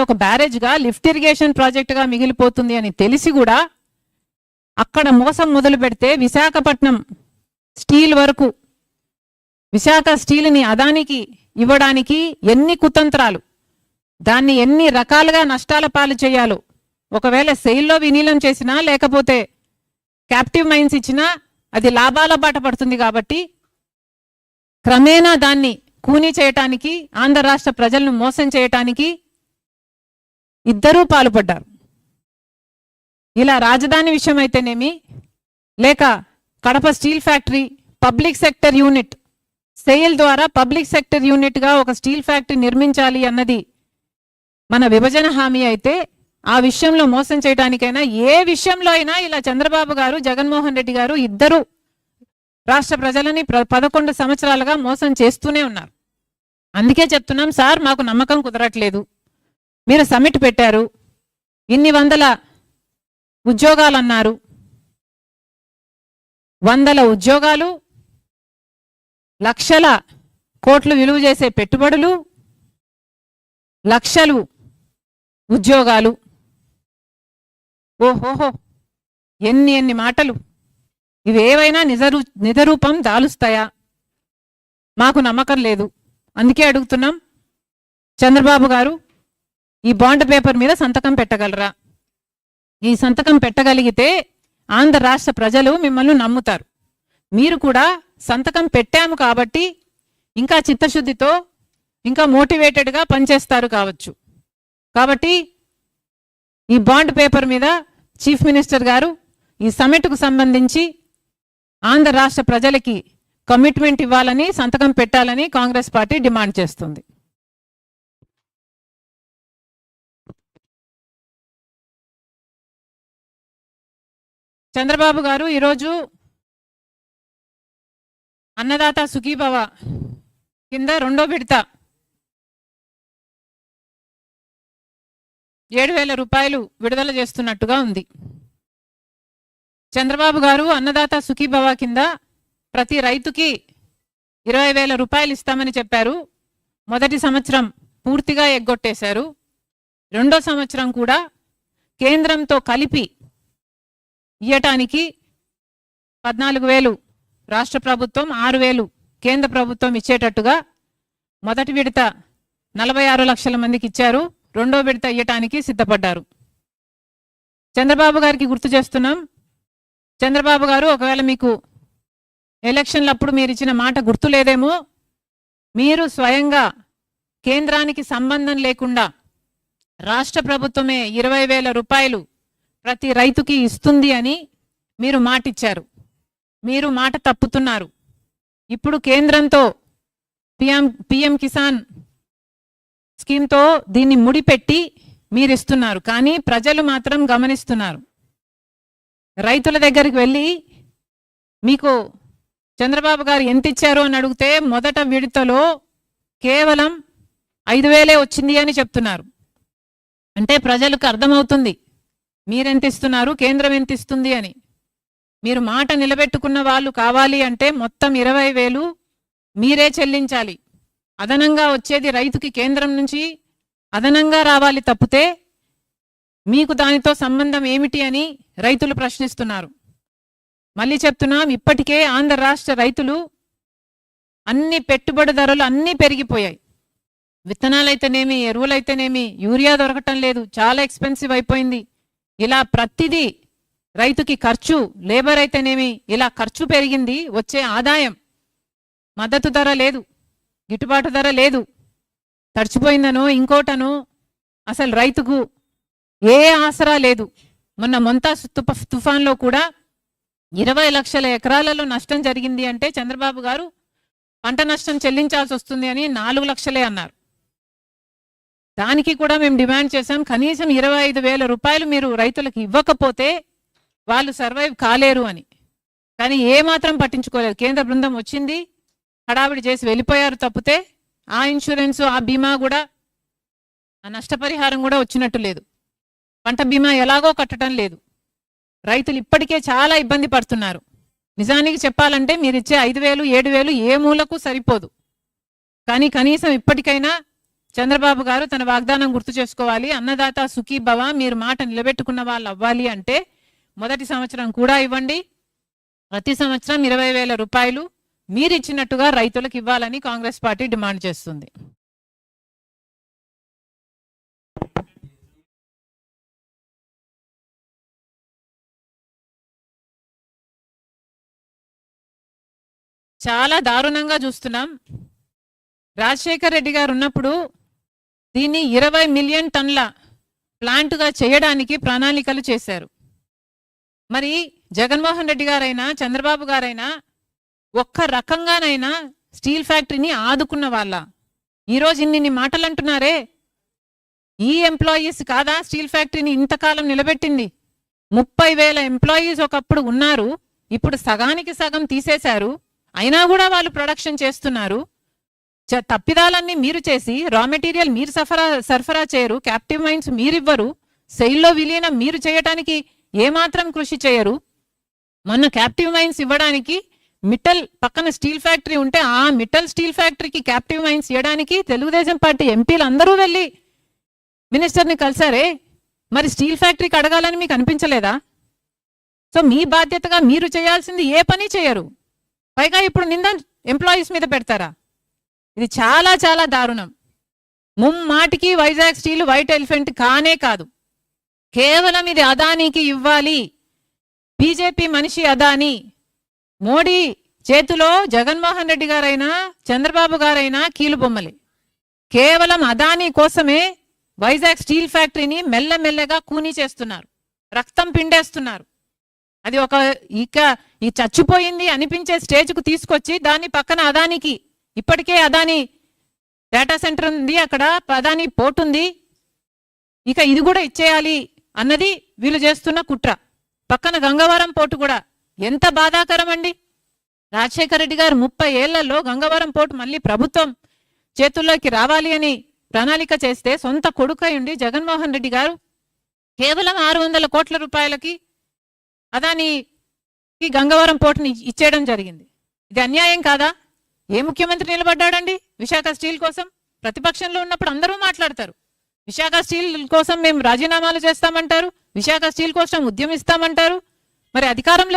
ఒక బ్యారేజ్గా lift irrigation ప్రాజెక్టుగా మిగిలిపోతుంది అని తెలిసి కూడా అక్కడ మోసం మొదలు పెడితే విశాఖపట్నం స్టీల్ వరకు విశాఖ స్టీల్ని అదానికి ఇవ్వడానికి ఎన్ని కుతంత్రాలు, దాన్ని ఎన్ని రకాలుగా నష్టాల పాలు చేయాలో, ఒకవేళ సెయిల్లో విలీనం చేసినా లేకపోతే క్యాప్టివ్ మైన్స్ ఇచ్చినా అది లాభాల బాట పడుతుంది. కాబట్టి క్రమేణా దాన్ని కూనీ చేయటానికి, ఆంధ్ర రాష్ట్ర ప్రజలను మోసం చేయటానికి ఇద్దరూ పాల్పడ్డారు. ఇలా రాజధాని విషయం అయితేనేమి, లేక Kadapa steel factory public sector unit SAIL ద్వారా పబ్లిక్ సెక్టర్ యూనిట్గా ఒక స్టీల్ ఫ్యాక్టరీ నిర్మించాలి అన్నది మన విభజన హామీ అయితే, ఆ విషయంలో మోసం చేయడానికైనా ఏ విషయంలో అయినా ఇలా చంద్రబాబు గారు, జగన్మోహన్ రెడ్డి గారు ఇద్దరు రాష్ట్ర ప్రజలని 11 సంవత్సరాలుగా మోసం చేస్తూనే ఉన్నారు. అందుకే చెప్తున్నాం సార్, మాకు నమ్మకం కుదరట్లేదు. మీరు సమిట్ పెట్టారు, ఇన్ని వందల ఉద్యోగాలు అన్నారు, 100 ఉద్యోగాలు, లక్షల కోట్లు విలువ చేసే పెట్టుబడులు, లక్షలు ఉద్యోగాలు. ఓహోహో, ఎన్ని మాటలు! ఇవేవైనా నిజరూపం దాలుస్తాయా? మాకు నమ్మకం లేదు. అందుకే అడుగుతున్నాం, చంద్రబాబు గారు ఈ బాండ్ పేపర్ మీద సంతకం పెట్టగలరా? ఈ సంతకం పెట్టగలిగితే ఆంధ్ర రాష్ట్ర ప్రజలు మిమ్మల్ని నమ్ముతారు. మీరు కూడా సంతకం పెట్టాము కాబట్టి ఇంకా చిత్తశుద్ధితో, ఇంకా మోటివేటెడ్గా పనిచేస్తారు కావచ్చు. కాబట్టి ఈ బాండ్ పేపర్ మీద చీఫ్ మినిస్టర్ గారు ఈ సమిట్కు సంబంధించి ఆంధ్ర రాష్ట్ర ప్రజలకి కమిట్మెంట్ ఇవ్వాలని, సంతకం పెట్టాలని కాంగ్రెస్ పార్టీ డిమాండ్ చేస్తుంది. చంద్రబాబు గారు ఈరోజు అన్నదాత సుఖీభవ కింద 2వ విడత 7,000 రూపాయలు విడుదల చేస్తున్నట్టుగా ఉంది. చంద్రబాబు గారు అన్నదాత సుఖీభవ కింద ప్రతి రైతుకి 20,000 రూపాయలు ఇస్తామని చెప్పారు. మొదటి సంవత్సరం పూర్తిగా ఎగ్గొట్టేశారు. 2వ సంవత్సరం కూడా కేంద్రంతో కలిపి ఇయ్యటానికి 14,000 రాష్ట్ర ప్రభుత్వం, 6,000 కేంద్ర ప్రభుత్వం ఇచ్చేటట్టుగా మొదటి విడత 46 లక్షల మందికి ఇచ్చారు. 2వ విడత ఇయ్యటానికి సిద్ధపడ్డారు. చంద్రబాబు గారికి గుర్తు చేస్తున్నాం, చంద్రబాబు గారు ఒకవేళ మీకు ఎలక్షన్లప్పుడు మీరు ఇచ్చిన మాట గుర్తు లేదేమో, మీరు స్వయంగా కేంద్రానికి సంబంధం లేకుండా రాష్ట్ర ప్రభుత్వమే 20,000 రూపాయలు ప్రతి రైతుకి ఇస్తుంది అని మీరు మాటిచ్చారు. మీరు మాట తప్పుతున్నారు. ఇప్పుడు కేంద్రంతో పిఎం కిసాన్ స్కీమ్తో దీన్ని ముడిపెట్టి మీరు ఇస్తున్నారు. కానీ ప్రజలు మాత్రం గమనిస్తున్నారు. రైతుల దగ్గరికి వెళ్ళి మీకు చంద్రబాబు గారు ఎంత ఇచ్చారు అని అడిగితే మొదట విడతలో కేవలం 5,000 వచ్చింది అని చెప్తున్నారు. అంటే ప్రజలకు అర్థమవుతుంది మీరెంత ఇస్తున్నారు, కేంద్రం ఎంత ఇస్తుంది అని. మీరు మాట నిలబెట్టుకున్న వాళ్ళు కావాలి అంటే మొత్తం 20,000 మీరే చెల్లించాలి. అదనంగా వచ్చేది రైతుకి కేంద్రం నుంచి అదనంగా రావాలి తప్పితే మీకు దానితో సంబంధం ఏమిటి అని రైతులు ప్రశ్నిస్తున్నారు. మళ్ళీ చెప్తున్నాం, ఇప్పటికే ఆంధ్ర రాష్ట్ర రైతులు అన్ని పెట్టుబడి ధరలు అన్నీ పెరిగిపోయాయి. విత్తనాలైతేనేమి, ఎరువులైతేనేమి, యూరియా దొరకటం లేదు, చాలా ఎక్స్పెన్సివ్ అయిపోయింది. ఇలా ప్రతిదీ రైతుకి ఖర్చు, లేబర్ అయితేనేమి, ఇలా ఖర్చు పెరిగింది. వచ్చే ఆదాయం, మద్దతు ధర లేదు, గిట్టుబాటు ధర లేదు, తడిచిపోయిందనో ఇంకోటనో అసలు రైతుకు ఏ ఆసరా లేదు. మొన్న మొంతాజ్ తుఫాన్లో కూడా 20 లక్షల ఎకరాలలో నష్టం జరిగింది అంటే చంద్రబాబు గారు పంట నష్టం చెల్లించాల్సి వస్తుంది అని 4 లక్షలే అన్నారు. దానికి కూడా మేము డిమాండ్ చేశాం, కనీసం 25,000 రూపాయలు మీరు రైతులకు ఇవ్వకపోతే వాళ్ళు సర్వైవ్ కాలేరు అని. కానీ ఏమాత్రం పట్టించుకోలేదు. కేంద్ర బృందం వచ్చింది, హడావిడి చేసి వెళ్ళిపోయారు తప్పితే ఆ ఇన్సూరెన్స్, ఆ బీమా కూడా, ఆ నష్టపరిహారం కూడా వచ్చినట్టు లేదు. పంట బీమా ఎలాగో కట్టడం లేదు. రైతులు ఇప్పటికే చాలా ఇబ్బంది పడుతున్నారు. నిజానికి చెప్పాలంటే మీరు ఇచ్చే 5,000, 7,000 ఏ మూలకు సరిపోదు. కానీ కనీసం ఇప్పటికైనా చంద్రబాబు గారు తన వాగ్దానం గుర్తు చేసుకోవాలి. అన్నదాత సుఖీభవ, మీరు మాట నిలబెట్టుకున్న వాళ్ళు అవ్వాలి అంటే మొదటి సంవత్సరం కూడా ఇవ్వండి. ప్రతి సంవత్సరం 20,000 రూపాయలు మీరు ఇచ్చినట్టుగా రైతులకు ఇవ్వాలని కాంగ్రెస్ పార్టీ డిమాండ్ చేస్తుంది. చాలా దారుణంగా చూస్తున్నాం. రాజశేఖర్ రెడ్డి గారు ఉన్నప్పుడు దీన్ని 20 మిలియన్ టన్ల ప్లాంట్గా చేయడానికి ప్రణాళికలు చేశారు. మరి జగన్మోహన్ రెడ్డి గారైనా చంద్రబాబు గారైనా ఒక్క రకంగానైనా స్టీల్ ఫ్యాక్టరీని ఆదుకున్న వాళ్ళ? ఈరోజు ఇన్ని మాటలు అంటున్నారే, ఈ ఎంప్లాయీస్ కాదా స్టీల్ ఫ్యాక్టరీని ఇంతకాలం నిలబెట్టింది? 30,000 ఎంప్లాయీస్ ఒకప్పుడు ఉన్నారు, ఇప్పుడు సగానికి సగం తీసేశారు. అయినా కూడా వాళ్ళు ప్రొడక్షన్ చేస్తున్నారు. తప్పిదాలన్నీ మీరు చేసి రా మెటీరియల్ మీరు సరఫరా చేయరు, క్యాప్టివ్ మైన్స్ మీరివ్వరు, సెయిల్లో విలీనం మీరు చేయటానికి ఏమాత్రం కృషి చేయరు. మొన్న క్యాప్టివ్ మైన్స్ ఇవ్వడానికి మిట్టల్ పక్కన స్టీల్ ఫ్యాక్టరీ ఉంటే ఆ మిట్టల్ స్టీల్ ఫ్యాక్టరీకి క్యాప్టివ్ మైన్స్ ఇవ్వడానికి తెలుగుదేశం పార్టీ ఎంపీలు అందరూ వెళ్ళి మినిస్టర్ని కలిసారే. మరి స్టీల్ ఫ్యాక్టరీకి అడగాలని మీకు అనిపించలేదా? సో మీ బాధ్యతగా మీరు చేయాల్సింది ఏ పని చేయరు, పైగా ఇప్పుడు నింద ఎంప్లాయీస్ మీద పెడతారా? ఇది చాలా చాలా దారుణం. ముమ్మాటికి వైజాగ్ స్టీల్ వైట్ ఎలిఫెంట్ కానే కాదు, కేవలం ఇది అదానికి ఇవ్వాలి. బీజేపీ మనిషి అదాని, మోడీ చేతిలో జగన్మోహన్ రెడ్డి గారైనా చంద్రబాబు గారైనా కీలుబొమ్మలే. కేవలం అదాని కోసమే వైజాగ్ స్టీల్ ఫ్యాక్టరీని మెల్లమెల్లగా కూనీ చేస్తున్నారు, రక్తం పిండేస్తున్నారు. అది ఒక ఈ చచ్చిపోయింది అనిపించే స్టేజ్కు తీసుకొచ్చి దాన్ని పక్కన అదానికి, ఇప్పటికే అదాని డేటా సెంటర్ ఉంది, అక్కడ అదాని పోర్ట్ ఉంది, ఇక ఇది కూడా ఇచ్చేయాలి అన్నది వీళ్ళు చేస్తున్న కుట్ర. పక్కన గంగవరం పోర్టు కూడా ఎంత బాధాకరం అండి. రాజశేఖర రెడ్డి గారు 30 ఏళ్లలో గంగవరం పోర్టు మళ్ళీ ప్రభుత్వం చేతుల్లోకి రావాలి అని ప్రణాళిక చేస్తే సొంత కొడుకై ఉండి జగన్మోహన్ రెడ్డి గారు కేవలం 600 కోట్ల రూపాయలకి అదానికి గంగవరం పోర్టుని ఇచ్చేయడం జరిగింది. ఇది అన్యాయం కాదా? ఏ ముఖ్యమంత్రి నిలబడ్డాడండి విశాఖ స్టీల్ కోసం? ప్రతిపక్షంలో ఉన్నప్పుడు అందరూ మాట్లాడతారు, విశాఖ స్టీల్ కోసం మేము రాజీనామాలు చేస్తామంటారు, విశాఖ స్టీల్ కోసం ఉద్యమిస్తామంటారు. మరి అధికారంలో